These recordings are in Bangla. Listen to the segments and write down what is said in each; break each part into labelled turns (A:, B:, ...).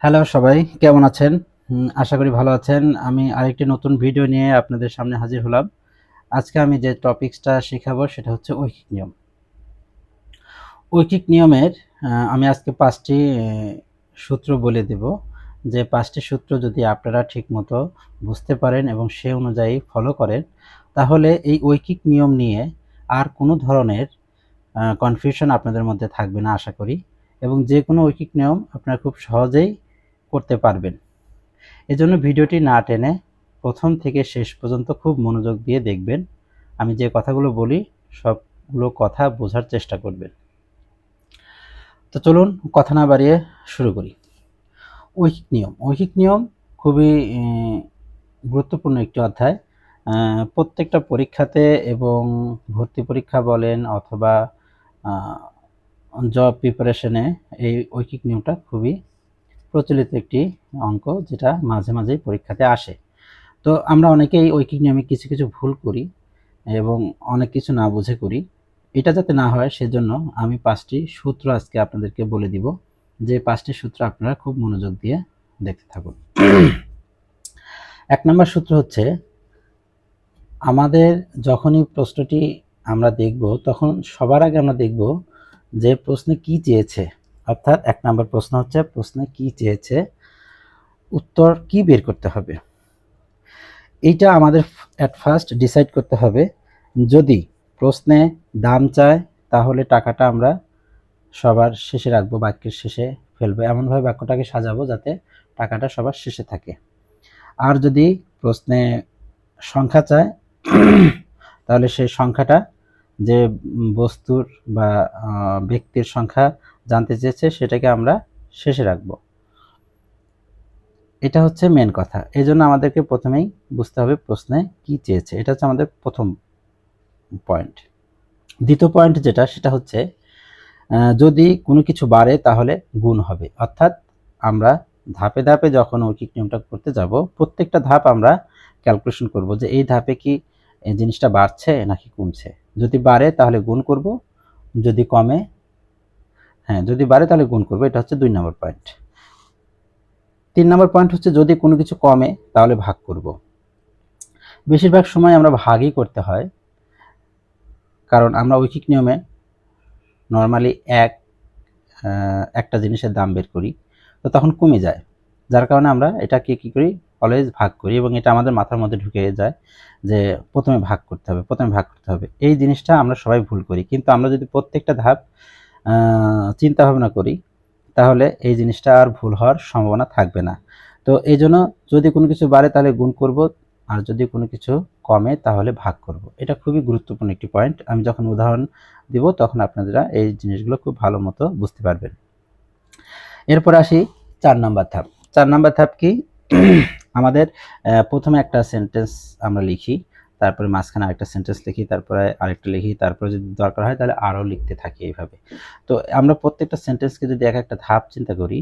A: হ্যালো সবাই, কেমন আছেন? আশা করি ভালো আছেন। আমি আরেকটি নতুন ভিডিও নিয়ে আপনাদের সামনে হাজির হলাম। আজকে আমি যে টপিকসটা শেখাবো সেটা হচ্ছে ঐকিক নিয়ম। ঐকিক নিয়মের আমি আজকে ৫ টি সূত্র বলে দেব। যে ৫ টি সূত্র যদি আপনারা ঠিকমতো বুঝতে পারেন এবং সে অনুযায়ী ফলো করেন, তাহলে এই ঐকিক নিয়ম নিয়ে আর কোনো ধরনের কনফিউশন আপনাদের মধ্যে থাকবে না আশা করি, এবং যেকোনো ঐকিক নিয়ম আপনারা খুব সহজেই করতে পারবেন। এজন্য ভিডিওটি না টেনে প্রথম থেকে শেষ পর্যন্ত খুব মনোযোগ দিয়ে দেখবেন। আমি যে কথাগুলো বলি সবগুলো কথা বোঝার চেষ্টা করবেন। তো চলুন কথা না বাড়িয়ে শুরু করি। ঐকিক নিয়ম খুবই গুরুত্বপূর্ণ একটি অধ্যায়। প্রত্যেকটা পরীক্ষাতে এবং ভর্তি পরীক্ষা বলেন অথবা জব প্রিপারেশনে এই ঐকিক নিয়মটা খুবই প্রচলিত একটি অঙ্ক, যেটা মাঝে মাঝেই পরীক্ষাতে আসে। তো আমরা অনেকেই ঐকিক নিয়মে কিছু কিছু ভুল করি এবং অনেক কিছু না বুঝে করি। এটা যাতে না হয় সেজন্য আমি ৫টি সূত্র আজকে আপনাদেরকে বলে দিব, যে ৫টি সূত্র আপনারা খুব মনোযোগ দিয়ে দেখতে থাকুন। ১ নম্বর সূত্র হচ্ছে, আমাদের যখনই প্রশ্নটি আমরা দেখব তখন সবার আগে আমরা দেখব যে প্রশ্নে কি চেয়েছে। অর্থাৎ ১ নম্বর প্রশ্ন হচ্ছে প্রশ্নে কি চেয়েছে, উত্তর কি বের করতে হবে। এইটা আমাদের অ্যাট ফার্স্ট ডিসাইড করতে হবে। যদি প্রশ্নে দাম চায় তাহলে টাকাটা আমরা সবার শেষে রাখবো, বাক্যের শেষে ফেলবো, এমনভাবে বাক্যটাকে সাজাবো যাতে টাকাটা সবার শেষে থাকে। আর যদি প্রশ্নে সংখ্যা চায় তাহলে সেই সংখ্যাটা, যে বস্তুর বা ব্যক্তির সংখ্যা জানতে চেয়েছে, সেটাকে আমরা শেষে রাখবো। এটা হচ্ছে মেন কথা। এই জন্য আমাদেরকে প্রথমেই বুঝতে হবে প্রশ্নে কি চেয়েছে। এটা হচ্ছে আমাদের প্রথম পয়েন্ট। দ্বিতীয় পয়েন্ট যেটা, সেটা হচ্ছে যদি কোনো কিছু বাড়ে তাহলে গুণ হবে। অর্থাৎ আমরা ধাপে ধাপে যখন ঐকিক নিয়মটা করতে যাব, প্রত্যেকটা ধাপ আমরা ক্যালকুলেশন করব যে এই ধাপে কি এই জিনিসটা বাড়ছে নাকি কমছে। যদি বাড়ে তাহলে গুণ করব, যদি কমে যদি বাড়ে তাহলে গুণ করব। এটা হচ্ছে ২ নম্বর পয়েন্ট। ৩ নম্বর পয়েন্ট হচ্ছে যদি কোনো কিছু কমে তাহলে ভাগ করব। বেশিরভাগ সময় আমরা ভাগই করতে হয়, কারণ আমরা ঐকিক নিয়মে নর্মালি একটা জিনিসের দাম বের করি, তো তখন কমে যায়। যার কারণে আমরা এটাকে কী করি, অলওয়েজ ভাগ করি, এবং এটা আমাদের মাথার মধ্যে ঢুকে যায় যে প্রথমে ভাগ করতে হবে, প্রথমে ভাগ করতে হবে। এই জিনিসটা আমরা সবাই ভুল করি, কিন্তু আমরা যদি প্রত্যেকটা ধাপ চিন্তা ভাবনা করি তাহলে এই জিনিসটা আর ভুল হওয়ার সম্ভাবনা থাকবে না। তো এই জন্য যদি কোনো কিছু বাড়ে তাহলে গুণ করব, আর যদি কোনো কিছু কমে তাহলে ভাগ করব। এটা খুবই গুরুত্বপূর্ণ একটি পয়েন্ট। আমি যখন উদাহরণ দিব তখন আপনারা এই জিনিসগুলো খুব ভালো মতো বুঝতে পারবেন। এরপর আসি ৪ নাম্বার ধাপ। ৪ নাম্বার ধাপ কি? আমাদের প্রথমে একটা সেন্টেন্স আমরা লিখি, তারপরে মাঝখানে আরেকটা সেন্টেন্স লিখি, তারপরে আরেকটা লিখি, তারপরে যদি দরকার হয় তাহলে আরও লিখতে থাকি এইভাবে। তো আমরা প্রত্যেকটা সেন্টেন্সকে যদি এক একটা ধাপ চিন্তা করি,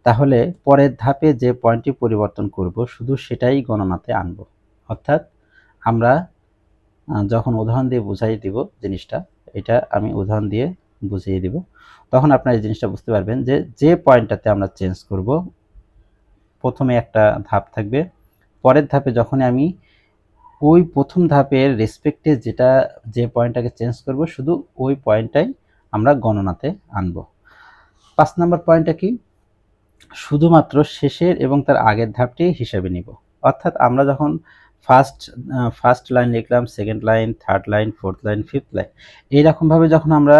A: তাহলে পরের ধাপে যে পয়েন্টটি পরিবর্তন করব শুধু সেটাই গণনাতে আনব। অর্থাৎ আমরা যখন উদাহরণ দিয়ে বুঝাই দিব জিনিসটা, এটা আমি উদাহরণ দিয়ে বুঝিয়ে দিব, তখন আপনারা এই জিনিসটা বুঝতে পারবেন যে যে পয়েন্টটাতে আমরা চেঞ্জ করব, প্রথমে একটা ধাপ থাকবে, পরের ধাপে যখনই আমি ওই প্রথম ধাপের রেসপেক্টে যে পয়েন্টটাকে চেঞ্জ করব, শুধু ওই পয়েন্টটাই আমরা গণনাতে আনব। ৫ নম্বর পয়েন্টটা কি? শুধুমাত্র শেষের এবং তার আগের ধাপটি হিসাবে নিব। অর্থাৎ আমরা যখন ফার্স্ট লাইন লিখলাম, second line, third line, fourth line, fifth line, এইরকমভাবে যখন আমরা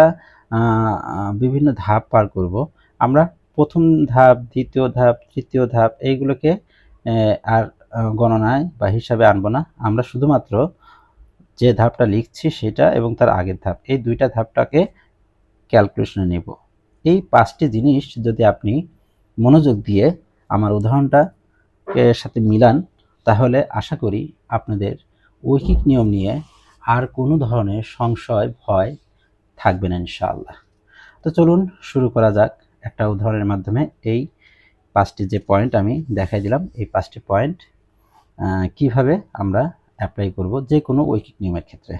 A: বিভিন্ন ধাপ পার করব, আমরা প্রথম ধাপ, দ্বিতীয় ধাপ, তৃতীয় ধাপ এইগুলোকে আর গণনায় বা হিসাবে আনবো না। আমরা শুধুমাত্র যে ধাপটা লিখছি সেটা এবং তার আগের ধাপ, এই দুইটা ধাপটাকে ক্যালকুলেশনে নেব। এই ৫টি জিনিস যদি আপনি মনোযোগ দিয়ে আমার উদাহরণটা এর সাথে মিলান, তাহলে আশা করি আপনাদের ঐকিক নিয়ম নিয়ে আর কোনো ধরনের সংশয়, ভয় থাকবে না ইনশাআল্লাহ। তো চলুন শুরু করা যাক একটা উদাহরণের মাধ্যমে। এই ৫টি যে পয়েন্ট আমি দেখাই দিলাম, এই ৫টি পয়েন্ট কিভাবে আমরা অ্যাপ্লাই করব যে কোনো ঐকিক নিয়মের ক্ষেত্রে।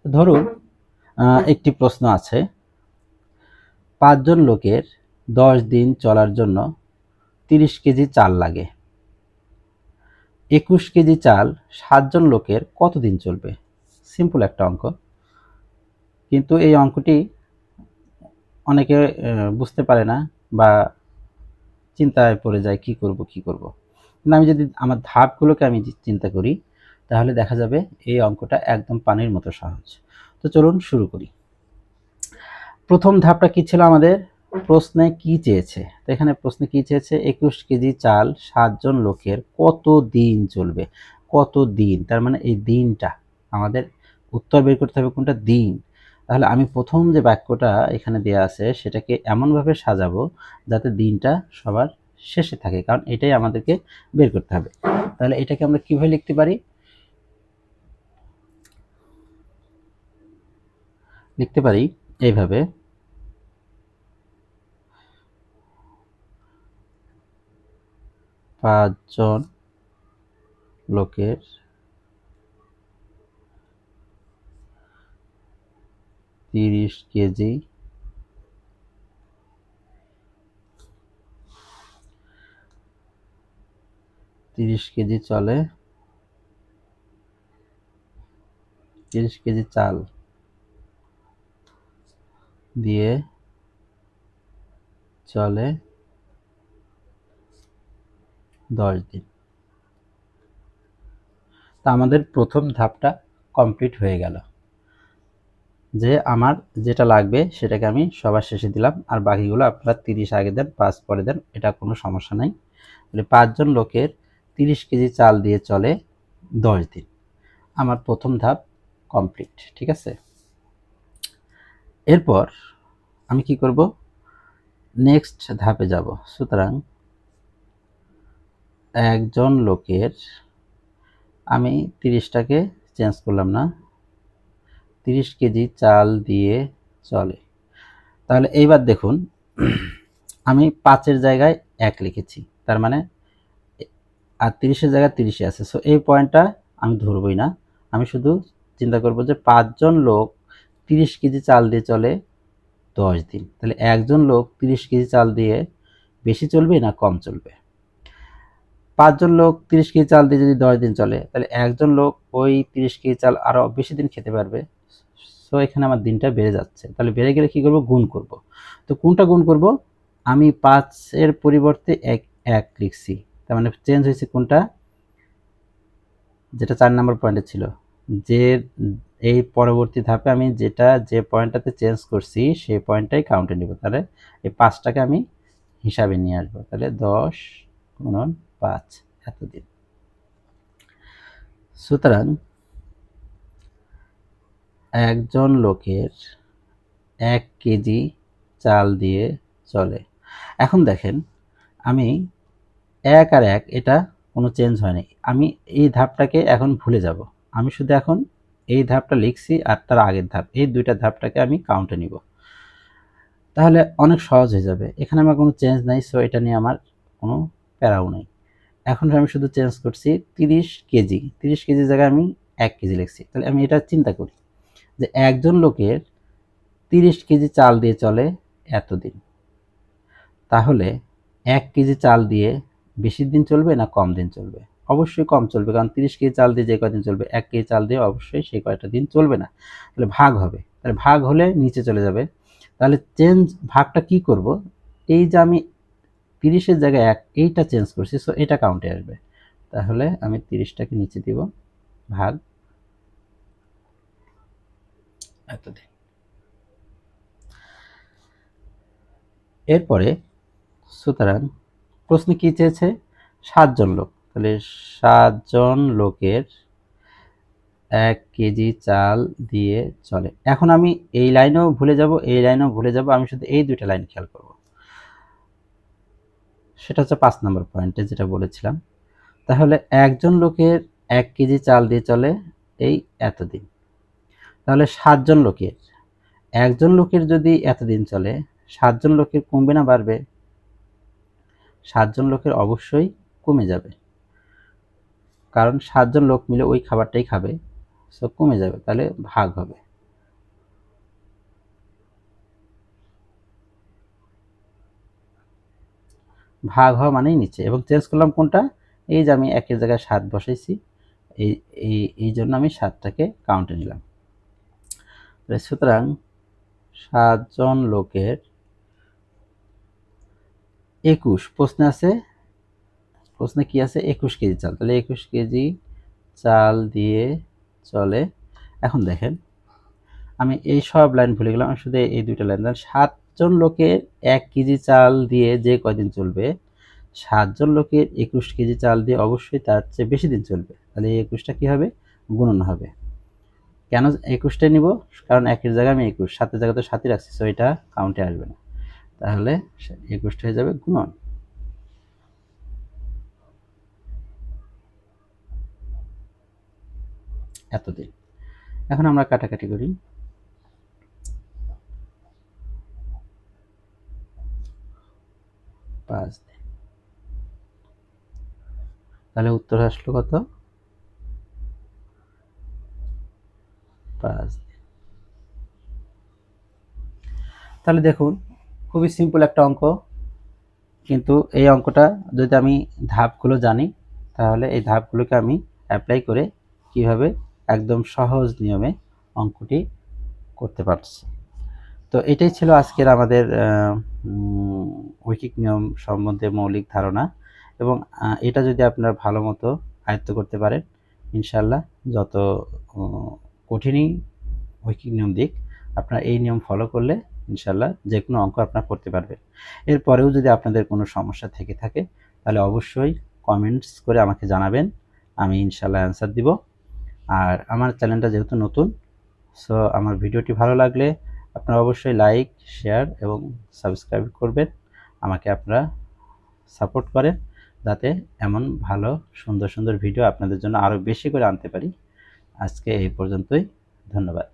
A: ধরুন একটি প্রশ্ন আছে 5 জন লোকের 10 দিন চলার জন্য 30 কেজি চাল লাগে। 21 কেজি চাল 7 জন লোকের কত দিন চলবে? সিম্পল একটা অঙ্ক, কিন্তু এই অঙ্কটি অনেকে বুঝতে পারে না বা চিন্তায় পড়ে যায় কি করব। কিন্তু আমি যদি আমার ধাপগুলোকে আমি চিন্তা করি, তাহলে দেখা যাবে এই অঙ্কটা একদম পানির মতো সহজ। তো চলুন শুরু করি। প্রথম ধাপটা কি ছিল আমাদের? প্রশ্নে কি চেয়েছে? তো এখানে প্রশ্নে কি চেয়েছে? 21 কেজি চাল 7 জন লোকের কত দিন চলবে। কত দিন, তার মানে এই দিনটা আমাদের উত্তর বের করতে হবে কোনটা? দিন। তাহলে আমি প্রথম যে বাক্যটা এখানে দেয়া আছে সেটাকে এমনভাবে সাজাবো যাতে দিনটা সবার শেষে থাকে, কারণ এটাই আমাদেরকে বের করতে হবে। তাহলে এটাকে আমরা কিভাবে লিখতে পারি? লিখতে পারি এইভাবে, 5 জন লোকের 30 কেজি চলে, 30 কেজি চাল দিয়ে চলে 10 দিন। তা আমাদের প্রথম ধাপটা কমপ্লিট হয়ে গেল, যে আমার যেটা লাগবে সেটাকে আমি সবার শেষে দিলাম, আর বাকিগুলো আপনারা 30 আগে দেন, 5 পরে দেন, এটা কোনো সমস্যা নাই। তাহলে 5 জন লোকের 30 কেজি চাল দিয়ে চলে 10 দিন। আমার প্রথম ধাপ কমপ্লিট, ঠিক আছে। এরপর আমি কি করব? নেক্সট ধাপে যাব। সুতরাং একজন লোকের, আমি 30টাকে চেঞ্জ করলাম না, 30 কেজি চাল দিয়ে চলে। তাহলে এইবার দেখুন, আমি 5-এর জায়গায় 1 লিখেছি, তার মানে আর 30-এর জায়গায় 30ই আছে। সো এই পয়েন্টটা আমি ধরবই না, আমি শুধু চিন্তা করব যে 5 জন লোক 30 কেজি চাল দিয়ে চলে 10 দিন। তাহলে একজন লোক 30 কেজি চাল দিয়ে বেশি চলবে না কম চলবে? 5 জন লোক 30 কেজি চাল দিয়ে যদি 10 দিন চলে, তাহলে একজন লোক ওই 30 কেজি চাল আরো বেশি দিন খেতে পারবে। সো এখানে আমার দিনটা বেড়ে যাচ্ছে, তাহলে বেড়ে গেলে কি করব? গুণ করব। তো কোনটা গুণ করব? আমি 5-এর পরিবর্তে 1 লিখছি, তার মানে চেঞ্জ হয়েছে কোনটা? যেটা 4 নম্বর পয়েন্টে ছিল, যে এই পরবর্তী ধাপে আমি যে পয়েন্টটাতে চেঞ্জ করছি সেই পয়েন্টটাই কাউন্টে নিব। তাহলে এই 5টাকে আমি হিসাবে নিয়ে আসবো। তাহলে 10 গুণন 5 এতদিন। সুতরাং একজন লোকের 1 কেজি চাল দিয়ে চলে। এখন দেখেন, আমি 1 আর 1 এটা কোনো চেঞ্জ হয়নি। আমি এই ধাপটাকে এখন ভুলে যাব। আমি শুধু এখন এই ধাপটা লিখছি আর তার আগের ধাপ, এই দুইটা ধাপটাকে আমি কাউন্টে নিব। তাহলে অনেক সহজ হয়ে যাবে। এখানে আমার কোনো চেঞ্জ নাই, সো এটা নিয়ে আমার কোনো প্যারাও নেই। এখন আমি শুধু চেঞ্জ করছি 30 কেজি, 30 কেজির জায়গায় আমি 1 কেজি লিখছি। তাহলে আমি এটা চিন্তা করি যে একজন লোকের 30 কেজি চাল দিয়ে চলে এতদিন। তাহলে 1 কেজি চাল দিয়ে বেশি দিন চলবে না কম দিন চলবে? অবশ্যই কম চলবে, কারণ 30 কেজি চাল দিয়ে যে কয়দিন চলবে, 1 কেজি চাল দিয়ে অবশ্যই সেই কয়টা দিন চলবে না। তাহলে ভাগ হবে, তাহলে ভাগ হলে নিচে চলে যাবে। তাহলে চেঞ্জ ভাগটা কি করব? এই যে আমি 30-এর জায়গায় 1 এইটা চেঞ্জ করছি, সো এটা কাউন্টে আসবে। তাহলে আমি 30টাকে নিচে দিব, ভাগ এতদিন। এরপরে সুতরাং প্রশ্নে কি চেয়েছে? 7 জন লোক, তাহলে 7 জন লোকের 1 কেজি চাল দিয়ে চলে। এখন আমি এই লাইনেও ভুলে যাব, এই লাইনেও ভুলে যাব, আমি শুধু এই দুইটা লাইন খেয়াল করব। সেটা হচ্ছে 5 নম্বর পয়েন্টে যেটা বলেছিলাম। তাহলে একজন লোকের 1 কেজি চাল দিয়ে চলে এই এতদিন। তাহলে 7 জন লোকের, একজন লোকের যদি এতদিন চলে, 7 জন লোকের কমবে না বাড়বে? 7 জন লোকের অবশ্যই কমে যাবে, কারণ 7 জন লোক মিলে ওই খাবারটাই খাবে, সো কমে যাবে। তাহলে ভাগ হবে। ভাগ হওয়া মানেই নিচে, এবং চেঞ্জ করলাম কোনটা, এই যে আমি 1 এর জায়গায় 7 বসাইছি, এই এই জন্য আমি 7টাকে কাউন্টে নিলাম। সুতরাং 7 জন লোকের 21, প্রশ্নে কি আছে 21 কেজি চাল, তাহলে 21 কেজি চাল দিয়ে চলে। এখন দেখেন আমি এই সব লাইন ভুলে গেলাম, আমি শুধু এই দুইটা লাইন। 7 জন লোকের 1 কেজি চাল দিয়ে যে কয়দিন চলবে, 7 জন লোকের 21 কেজি চাল দিয়ে অবশ্যই তার চেয়ে বেশি দিন চলবে। তাহলে এই 21টা কি হবে, গুণন হবে। কেন 21টাই নিব, কারণ 1 এর জায়গায় আমি 21, 7 এর জায়গায় তো 7ই রাখছি, সো এটা কাউন্টে আসবে না। তাহলে 21টা হয়ে যাবে গুণন। এতদিন। এখন আমরা কাটাকাটি করি। 5 দিন। তাহলে উত্তর আসলো কত, 5 দিন। তাহলে দেখুন খুবই সিম্পল একটা অঙ্ক, কিন্তু এই অঙ্কটা যদি আমি ধাপগুলো জানি, তাহলে এই ধাপগুলোকে আমি অ্যাপ্লাই করে কিভাবে একদম সহজ নিয়মে অঙ্কটি করতে পারছি। তো এটাই ছিল আজকের আমাদের ঐকিক নিয়ম সম্বন্ধে মৌলিক ধারণা, এবং এটা যদি আপনারা ভালো মতো আয়ত্ত করতে পারেন, ইনশাল্লাহ যত কঠিনই ঐকিক নিয়ম দিক, আপনারা এই নিয়ম ফলো করলে ইনশাল্লাহ যে কোনো অঙ্ক আপনারা করতে পারবেন। এরপরেও যদি আপনাদের কোনো সমস্যা থেকে থাকে, তাহলে অবশ্যই কমেন্টস করে আমাকে জানাবেন, আমি ইনশাল্লাহ অ্যান্সার দিব। আর আমার চ্যানেলটা যেহেতু নতুন, সো আমার ভিডিওটি ভালো লাগলে আপনারা অবশ্যই লাইক, শেয়ার এবং সাবস্ক্রাইব করবেন। আমাকে আপনারা সাপোর্ট করেন, যাতে এমন ভালো সুন্দর সুন্দর ভিডিও আপনাদের জন্য আরও বেশি করে আনতে পারি। আজকে এই পর্যন্তই, ধন্যবাদ।